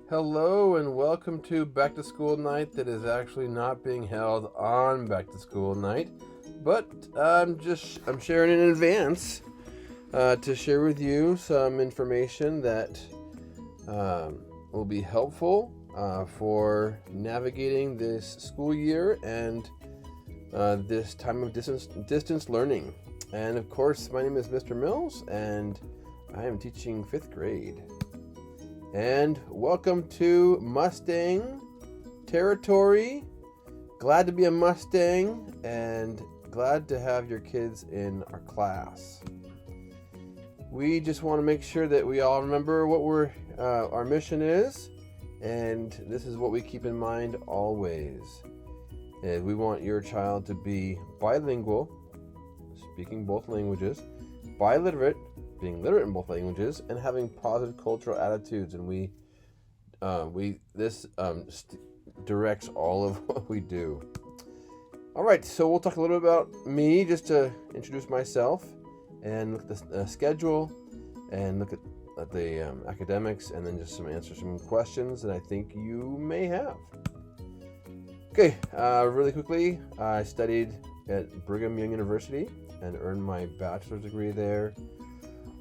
Hello and welcome to Back to School Night that is actually not being held on Back to School Night, but I'm sharing in advance to share with you some information that will be helpful for navigating this school year and this time of distance learning. And of course, my name is Mr. Mills, and I am teaching fifth grade. And welcome to Mustang territory. Glad to be a Mustang and glad to have your kids in our class. We just want to make sure that we all remember what our mission is, and this is what we keep in mind always. And we want your child to be bilingual, speaking both languages, biliterate, being literate in both languages, and having positive cultural attitudes. And this directs all of what we do. All right, so we'll talk a little bit about me, just to introduce myself, and look at the schedule, and look at the academics, and then just answer some questions that I think you may have. Okay, really quickly, I studied at Brigham Young University and earned my bachelor's degree there.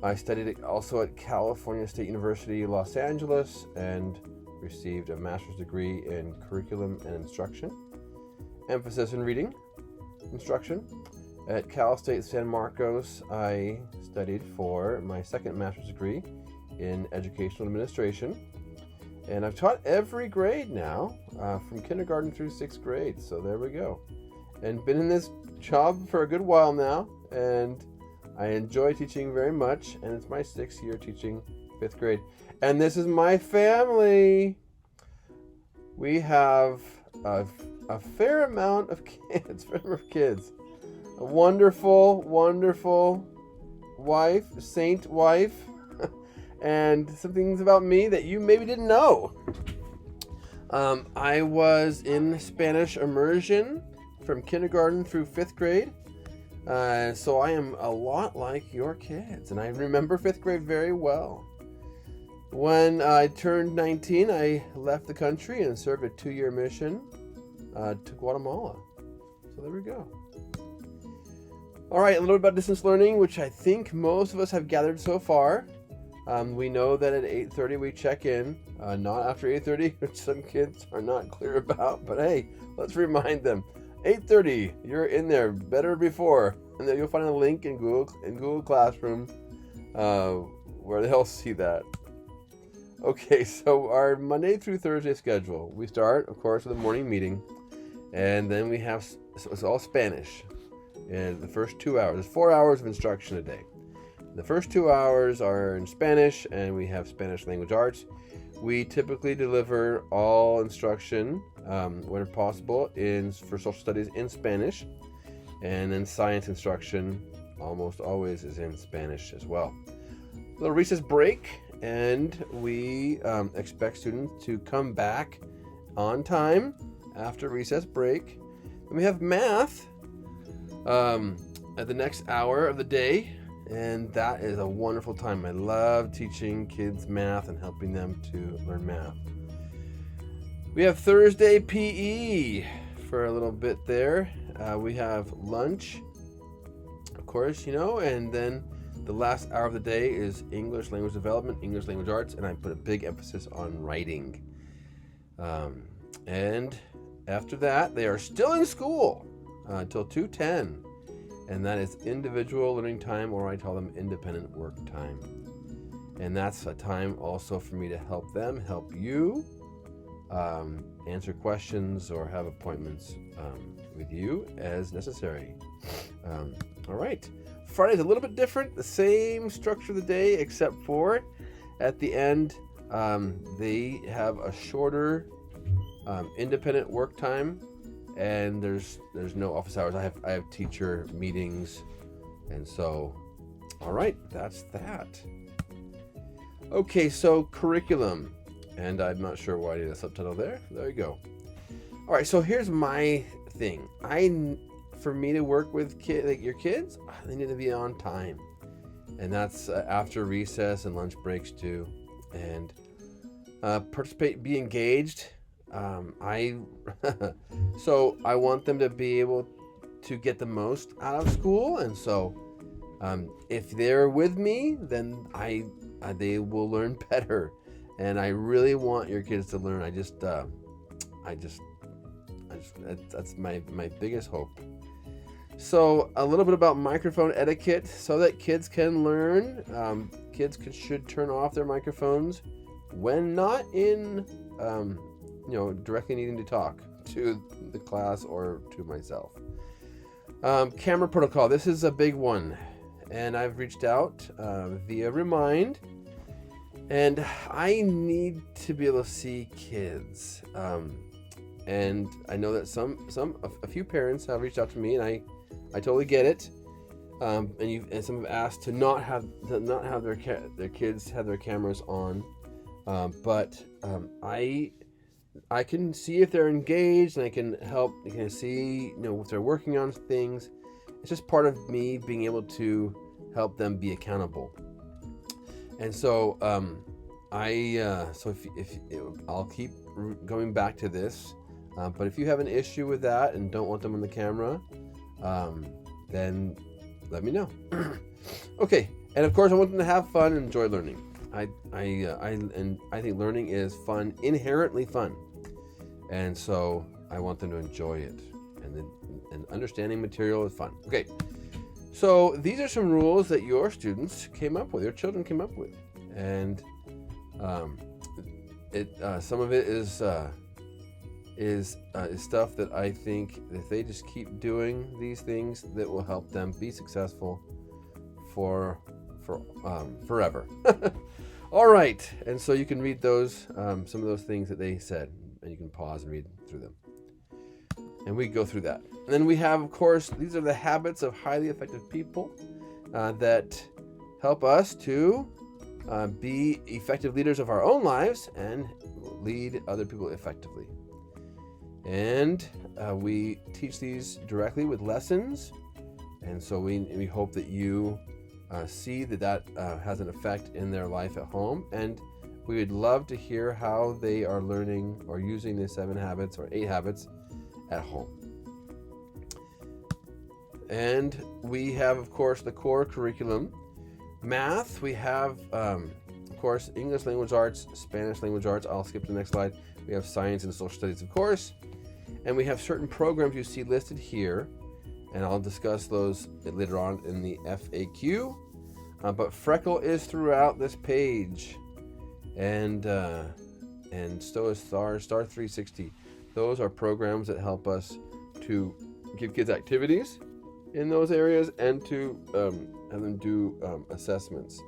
I studied also at California State University, Los Angeles, and received a master's degree in curriculum and instruction. Emphasis in reading instruction. At Cal State San Marcos, I studied for my second master's degree in educational administration. And I've taught every grade now, from kindergarten through sixth grade. So there we go. And been in this job for a good while now, and I enjoy teaching very much, and it's my 6th year teaching fifth grade. And this is my family. We have a fair amount of kids. A wonderful, wonderful wife, saint wife, and some things about me that you maybe didn't know. I was in Spanish immersion from kindergarten through fifth grade. So I am a lot like your kids, and I remember fifth grade very well. When I turned 19, I left the country and served a 2-year mission to Guatemala. So there we go. All right, a little bit about distance learning, which I think most of us have gathered so far. We know that at 8:30 we check in, not after 8:30, which some kids are not clear about, but hey, let's remind them. 8:30, you're in there better before, and then you'll find a link in Google Classroom where they'll see that. Okay, so our Monday through Thursday schedule. We start, of course, with a morning meeting, and then we have, so it's all Spanish. And the first 2 hours, there's 4 hours of instruction a day. The first 2 hours are in Spanish, and we have Spanish language arts. We typically deliver all instruction, when possible, for social studies in Spanish, and then science instruction almost always is in Spanish as well. A little recess break, and we expect students to come back on time after recess break. And we have math at the next hour of the day. And that is a wonderful time. I love teaching kids math and helping them to learn math. We have Thursday PE for a little bit there. We have lunch, of course, and then the last hour of the day is English language development, English language arts, and I put a big emphasis on writing. And after that, they are still in school until 2:10. And that is individual learning time, or I call them independent work time. And that's a time also for me to help them, help you, answer questions or have appointments with you as necessary. All right. Friday's a little bit different, the same structure of the day, except for at the end, they have a shorter independent work time. And there's no office hours. I have teacher meetings, and so, all right, that's that. Okay, so curriculum, and I'm not sure why I did a subtitle there. There you go. All right, so here's my thing. For me to work with your kids, they need to be on time, and that's after recess and lunch breaks too. And participate, be engaged. So I want them to be able to get the most out of school, and so if they're with me, then they will learn better. And I really want your kids to learn. That's my biggest hope. So a little bit about microphone etiquette, so that kids can learn. Should turn off their microphones when not in, directly needing to talk to the class or to myself. Camera protocol. This is a big one, and I've reached out via Remind, and I need to be able to see kids. And I know that a few parents have reached out to me, and I totally get it. And some have asked to not have their kids have their cameras on, but I can see if they're engaged, and I can help. You can see, if they're working on things. It's just part of me being able to help them be accountable. And so, I'll keep going back to this. But if you have an issue with that and don't want them on the camera, then let me know. Okay, and of course, I want them to have fun and enjoy learning. I think learning is fun, inherently fun, and so I want them to enjoy it. And understanding material is fun. Okay, so these are some rules that your students came up with, your children came up with, and some of it is stuff that I think if they just keep doing these things, that will help them be successful for forever. All right, and so you can read those, some of those things that they said, and you can pause and read through them, and we go through that. And then we have, of course, these are the habits of highly effective people that help us to be effective leaders of our own lives and lead other people effectively. And we teach these directly with lessons, and so we hope that you see that has an effect in their life at home. And we would love to hear how they are learning or using the 7 habits or 8 habits at home. And we have, of course, the core curriculum. Math, we have, of course, English language arts, Spanish language arts. I'll skip to the next slide. We have science and social studies, of course. And we have certain programs you see listed here, and I'll discuss those later on in the FAQ. But Freckle is throughout this page, and so is Star 360. Those are programs that help us to give kids activities in those areas and to have them do assessments.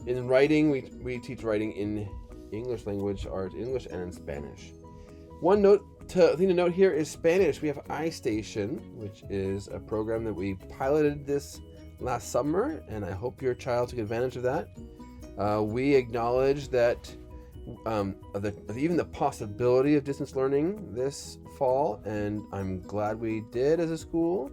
In writing, we teach writing in English language arts, English and in Spanish. One thing to note here is Spanish. We have iStation, which is a program that we piloted this last summer, and I hope your child took advantage of that. We acknowledge that even the possibility of distance learning this fall, and I'm glad we did as a school,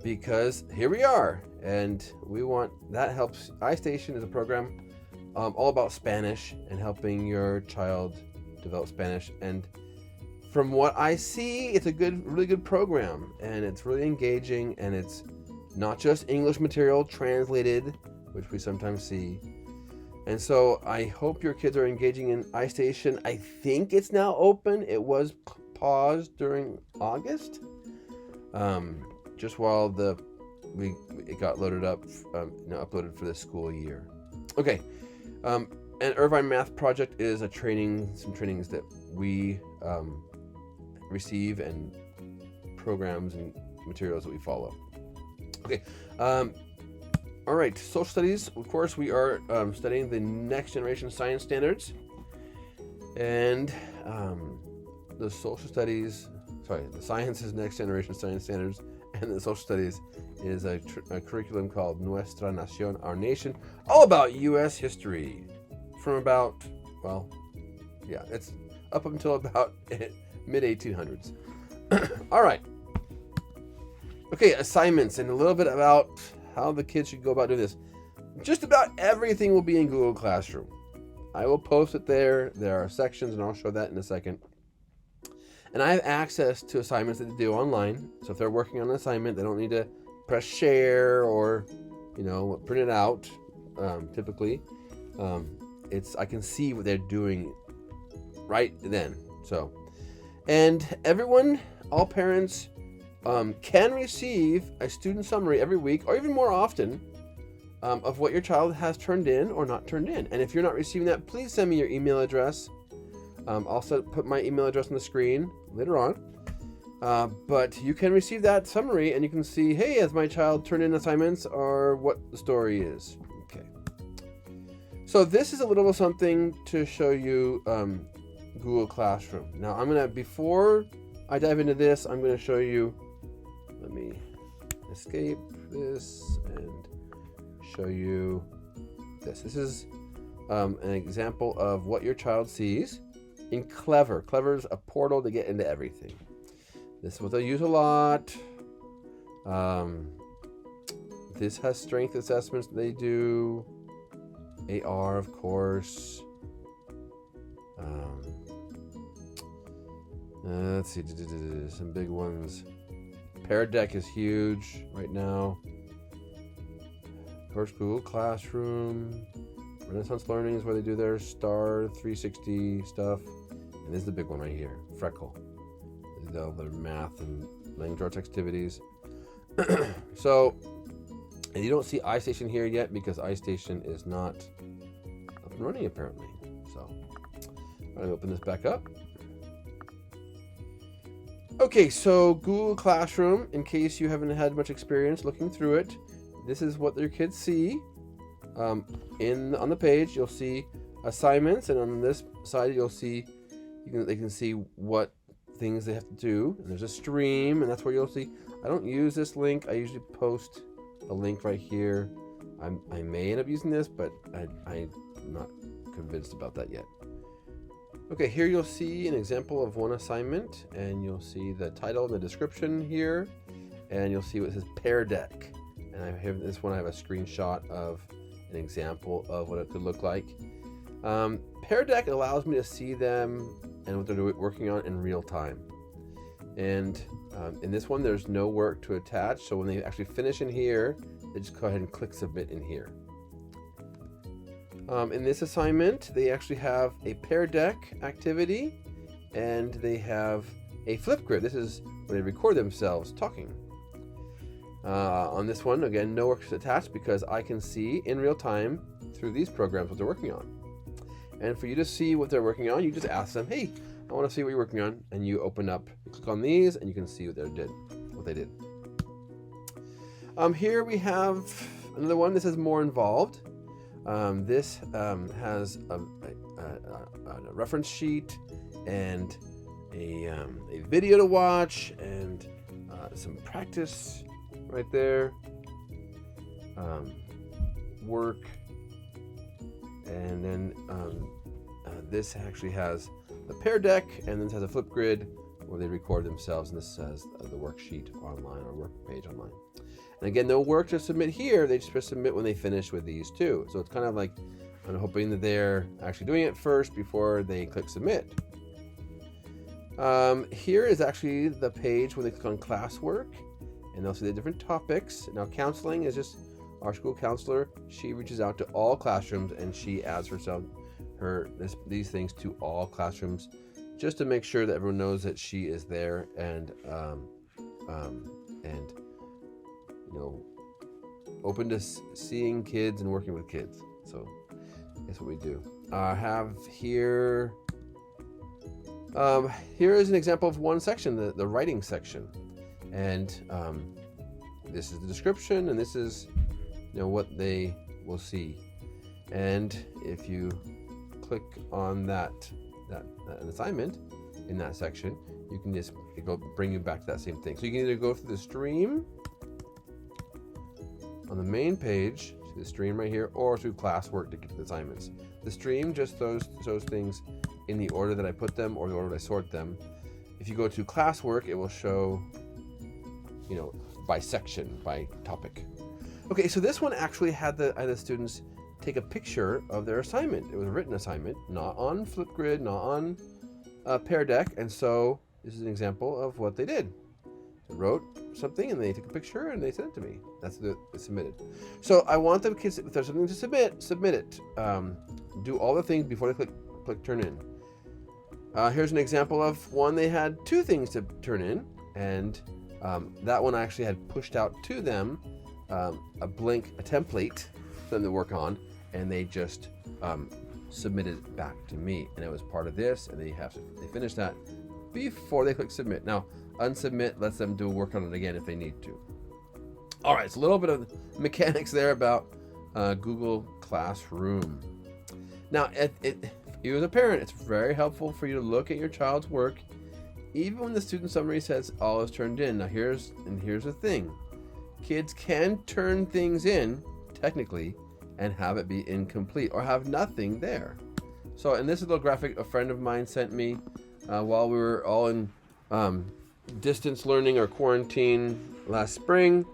because here we are, and we want that helps. iStation is a program all about Spanish and helping your child develop Spanish, and from what I see, it's a really good program, and it's really engaging, and it's not just English material translated, which we sometimes see. And so I hope your kids are engaging in iStation. I think it's now open. It was paused during August, just while it got loaded up, uploaded for the school year. Okay, and Irvine Math Project is some trainings that we receive, and programs and materials that we follow. Okay, all right, social studies. Of course, we are studying the next generation science standards, and the science is next generation science standards, and the social studies is a curriculum called Nuestra Nación, Our Nation, all about U.S. history from it's up until about mid-1800s. All right. Okay, assignments, and a little bit about how the kids should go about doing this. Just about everything will be in Google Classroom. I will post it there. There are sections, and I'll show that in a second. And I have access to assignments that they do online. So if they're working on an assignment, they don't need to press share or, print it out. Typically, I can see what they're doing right then. So, and everyone, all parents, can receive a student summary every week, or even more often, of what your child has turned in or not turned in. And if you're not receiving that, please send me your email address. I'll put my email address on the screen later on. But you can receive that summary, and you can see, hey, has my child turned in assignments, or what the story is. Okay. So this is a little something to show you Google Classroom. Now before I dive into this, I'm going to show you, let me escape this and show you this. This is an example of what your child sees in Clever. Clever is a portal to get into everything. This is what they use a lot. This has strength assessments they do. AR, of course. Let's see, some big ones. Pear Deck is huge right now. Of course, Google Classroom. Renaissance Learning is where they do their Star 360 stuff. And this is the big one right here, Freckle. These are all their math and language arts activities. So, and you don't see iStation here yet because iStation is not up and running apparently. So, I'm going to open this back up. Okay, so Google Classroom, in case you haven't had much experience looking through it, this is what your kids see. On the page, you'll see assignments, and on this side, you'll see they can see what things they have to do. And there's a stream, and that's where you'll see. I don't use this link. I usually post a link right here. I may end up using this, but I'm not convinced about that yet. Okay, here you'll see an example of one assignment, and you'll see the title and the description here, and you'll see what says Pear Deck. And I have this one. I have a screenshot of an example of what it could look like. Pear Deck allows me to see them and what they're working on in real time. And in this one, there's no work to attach. So when they actually finish in here, they just go ahead and click submit in here. In this assignment, they actually have a Pear Deck activity, and they have a Flipgrid. This is where they record themselves talking. On this one, again, no work is attached because I can see in real time through these programs what they're working on. And for you to see what they're working on, you just ask them, hey, I want to see what you're working on. And you open up, you click on these, and you can see what they did. Here we have another one. This is more involved. This has a reference sheet and a video to watch and some practice right there, work, and then this actually has the Pear Deck, and then it has a Flipgrid where they record themselves, and this has the worksheet online or work page online. And again, no work to submit here. They just submit when they finish with these two. So it's kind of like I'm hoping that they're actually doing it first before they click submit. Here is actually the page where they click on classwork, and they'll see the different topics. Now, counseling is just our school counselor. She reaches out to all classrooms, and she adds these things to all classrooms, just to make sure that everyone knows that she is there and open to seeing kids and working with kids. So that's what we do. I have here. Here is an example of one section, the writing section, and this is the description, and this is what they will see. And if you click on that assignment in that section, you can just bring you back to that same thing. So you can either go through the stream on the main page, see the stream right here, or through classwork to get to the assignments. The stream just shows things in the order that I put them or the order that I sort them. If you go to classwork, it will show, by section, by topic. Okay, so this one actually had the students take a picture of their assignment. It was a written assignment, not on Flipgrid, not on Pear Deck, and so this is an example of what they did. They wrote something and they took a picture and they sent it to me. That's the submitted. So I want the kids, if there's something to submit it. Do all the things before they click turn in. Here's an example of one they had 2 things to turn in, and that one I actually had pushed out to them a template for them to work on, and they just submitted it back to me, and it was part of this, and they finished that before they click submit. Now unsubmit lets them do work on it again if they need to. All right, so a little bit of mechanics there about Google Classroom. Now, you as a parent, it's very helpful for you to look at your child's work, even when the student summary says all is turned in. Now, here's the thing: kids can turn things in technically and have it be incomplete or have nothing there. So, in this little graphic, a friend of mine sent me while we were all in distance learning or quarantine last spring.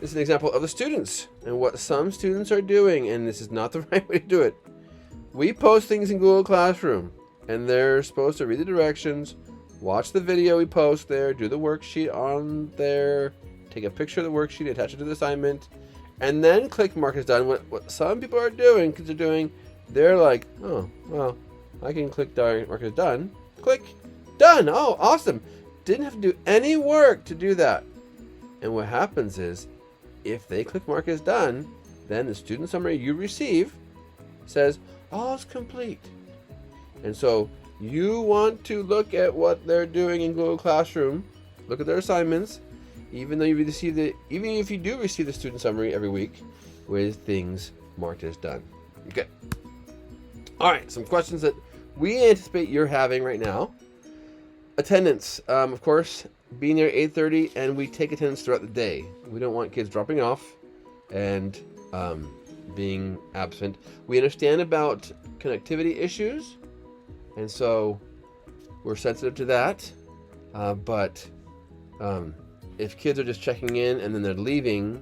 This is an example of the students and what some students are doing, and this is not the right way to do it. We post things in Google Classroom, and they're supposed to read the directions, watch the video we post there, do the worksheet on there, take a picture of the worksheet, attach it to the assignment, and then click mark as done. What some people are doing, kids are doing, they're like, oh, well, I can click mark as done. Click, done. Oh, awesome. Didn't have to do any work to do that. And what happens is, if they click mark as done, then the student summary you receive says, all is complete. And so you want to look at what they're doing in Google Classroom, look at their assignments, even if you do receive the student summary every week with things marked as done. Okay. All right, some questions that we anticipate you're having right now. Attendance, of course, being there at 8:30, and we take attendance throughout the day. We don't want kids dropping off and being absent. We understand about connectivity issues, and so we're sensitive to that. But if kids are just checking in and then they're leaving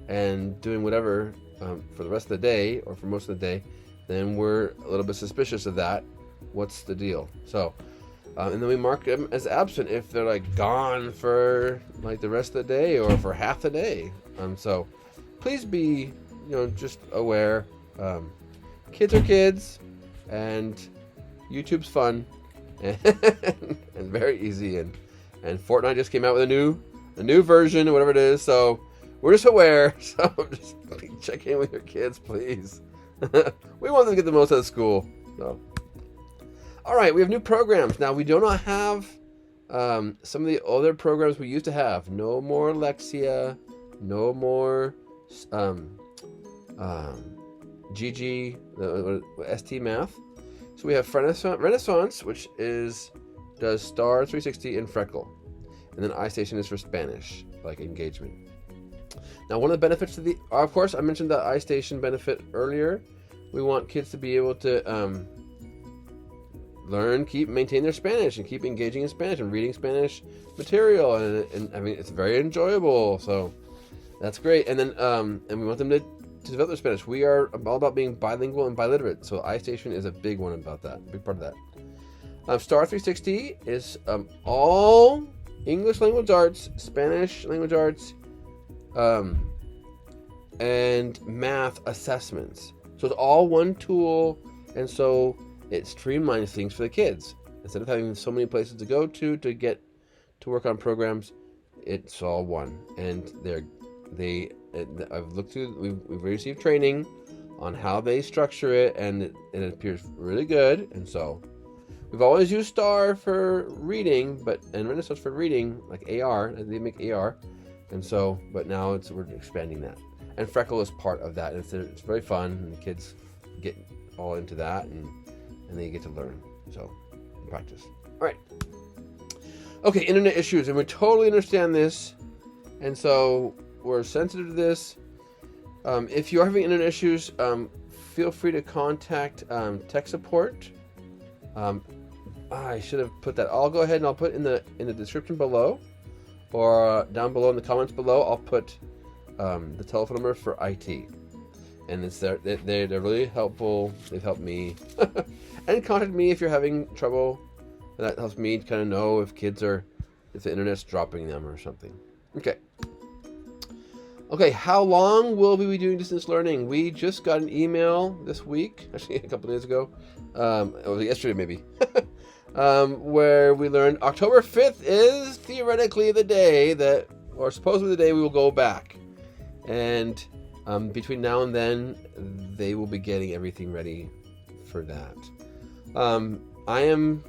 and doing whatever for the rest of the day or for most of the day, then we're a little bit suspicious of that. What's the deal? So, and then we mark them as absent if they're like gone for like the rest of the day or for half the day. So please be, just aware. Kids are kids, and YouTube's fun and very easy. And Fortnite just came out with a new version or whatever it is. So we're just aware. So just check in with your kids, please. We want them to get the most out of school. So. All right, we have new programs. Now, we do not have some of the other programs we used to have. No more Lexia, no more GG, ST Math. So we have Renaissance, which does Star 360 and Freckle. And then iStation is for Spanish, like engagement. Now, one of the benefits of course, I mentioned the iStation benefit earlier. We want kids to be able to maintain their Spanish and keep engaging in Spanish and reading Spanish material, and I mean, it's very enjoyable, so that's great. And then and we want them to develop their Spanish. We are all about being bilingual and biliterate, so iStation is a big one about that, big part of that. Star 360 is all English language arts, Spanish language arts, and math assessments. So it's all one tool, and so it streamlines things for the kids. Instead of having so many places to go to get to work on programs, it's all one. And I've looked through. We've received training on how they structure it, and it appears really good. And so we've always used Star for reading, and Renaissance for reading, like AR. They make AR, and so but now we're expanding that. And Freckle is part of that. It's very fun, and the kids get all into that, and they get to learn, so practice. All right. Okay, internet issues, and we totally understand this, and so we're sensitive to this. If you are having internet issues, feel free to contact tech support. I should have put that. I'll go ahead and I'll put in the description below, or down below in the comments below. I'll put the telephone number for IT, and they're really helpful. They've helped me. And contact me if you're having trouble. That helps me to kind of know if the internet's dropping them or something. Okay, how long will we be doing distance learning? We just got an email this week, actually a couple days ago. It was yesterday maybe. Where we learned October 5th is theoretically the day or supposedly the day we will go back. And between now and then, they will be getting everything ready for that. I am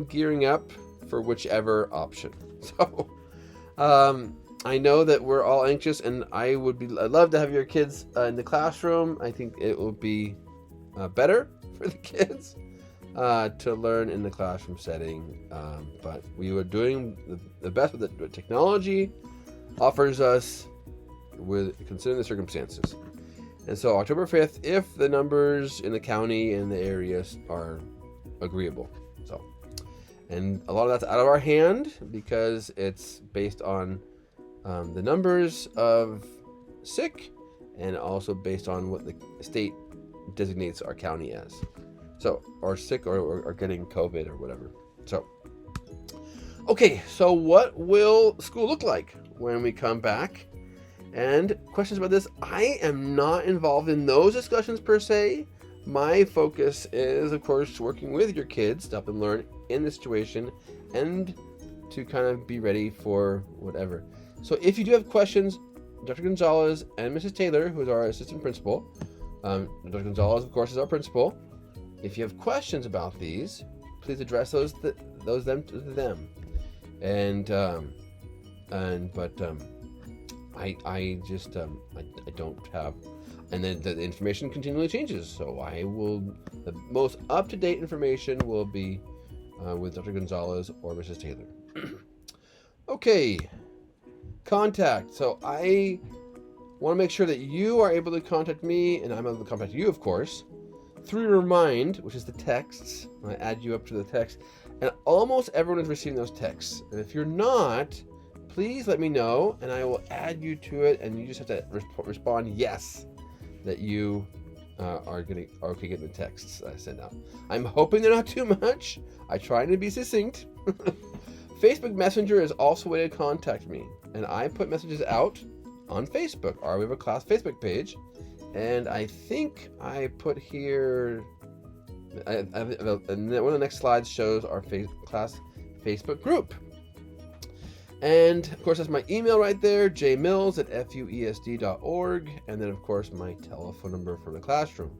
gearing up for whichever option. So, I know that we're all anxious, and I'd love to have your kids in the classroom. I think it will be better for the kids to learn in the classroom setting. But we were doing the best with the technology offers us, considering the circumstances. And so October 5th, if the numbers in the county and the areas are agreeable. And a lot of that's out of our hand because it's based on the numbers of sick and also based on what the state designates our county as. So, or sick or getting COVID or whatever. So, okay, so what will school look like when we come back? And questions about this, I am not involved in those discussions per se. My focus is, of course, working with your kids to help them learn in the situation and to kind of be ready for whatever. So if you do have questions, Dr. Gonzalez and Mrs. Taylor, who is our assistant principal, Dr. Gonzalez, of course, is our principal. If you have questions about these, please address those to them. I don't have, and then the information continually changes. So the most up-to-date information will be with Dr. Gonzalez or Mrs. Taylor. Okay, contact. So I want to make sure that you are able to contact me, and I'm able to contact you, of course, through Remind, which is the texts. I add you up to the text, and almost everyone is receiving those texts. And if you're not, please let me know, and I will add you to it, and you just have to respond yes that you are okay getting the texts I send out. I'm hoping they're not too much. I try to be succinct. Facebook Messenger is also a way to contact me, and I put messages out on Facebook. We have a class Facebook page, and I think I put here, and one of the next slides shows our class Facebook group. And of course, that's my email right there, jmills@fuesd.org, and then of course my telephone number for the classroom.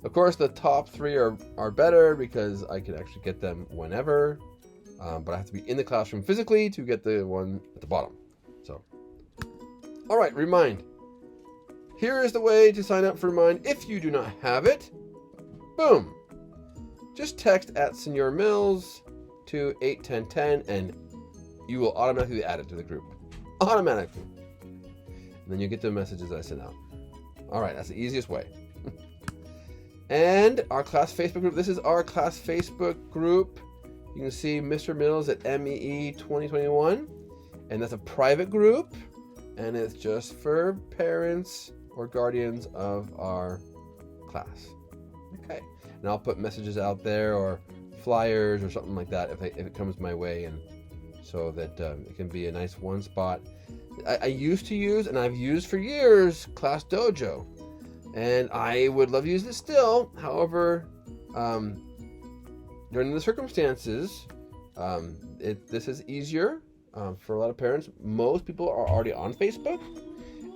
Of course, the top three are better because I can actually get them whenever, but I have to be in the classroom physically to get the one at the bottom. So, all right, Remind. Here is the way to sign up for Remind if you do not have it. Boom. Just text @SeñorMills to 81010 and you will automatically be added to the group. Automatically. And then you get the messages I send out. All right, that's the easiest way. And our class Facebook group. This is our class Facebook group. You can see Mr. Mills at MEE 2021. And that's a private group. And it's just for parents or guardians of our class. Okay. And I'll put messages out there or flyers or something like that if it comes my way, and so that it can be a nice one spot. I used to use, and I've used for years, Class Dojo, and I would love to use it still. However, during the circumstances, this is easier for a lot of parents. Most people are already on Facebook,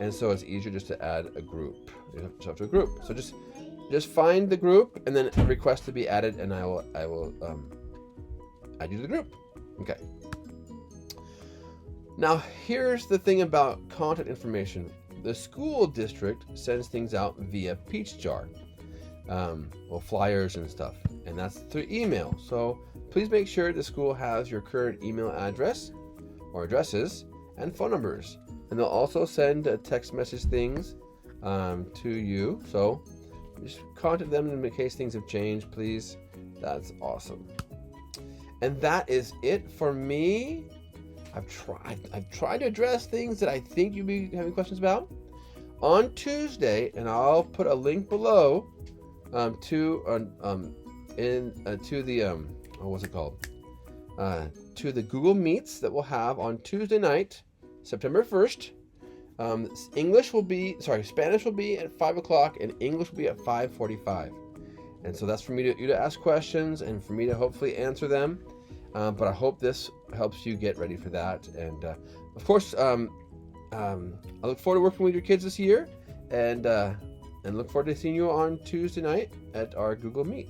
and so it's easier just to add a group. You have to a group. So just find the group and then request to be added, and I will add you to the group. Okay. Now, here's the thing about contact information. The school district sends things out via Peach Jar, flyers and stuff, and that's through email. So please make sure the school has your current email address or addresses and phone numbers, and they'll also send text message things to you. So just contact them in case things have changed, please. That's awesome. And that is it for me. I've tried to address things that I think you'll be having questions about. on Tuesday, and I'll put a link below to the Google Meets that we'll have on Tuesday night, September 1st. Spanish will be at 5 o'clock, and English will be at 5:45. And so that's for you to ask questions and for me to hopefully answer them. But I hope this helps you get ready for that. And of course, I look forward to working with your kids this year, and look forward to seeing you on Tuesday night at our Google Meet.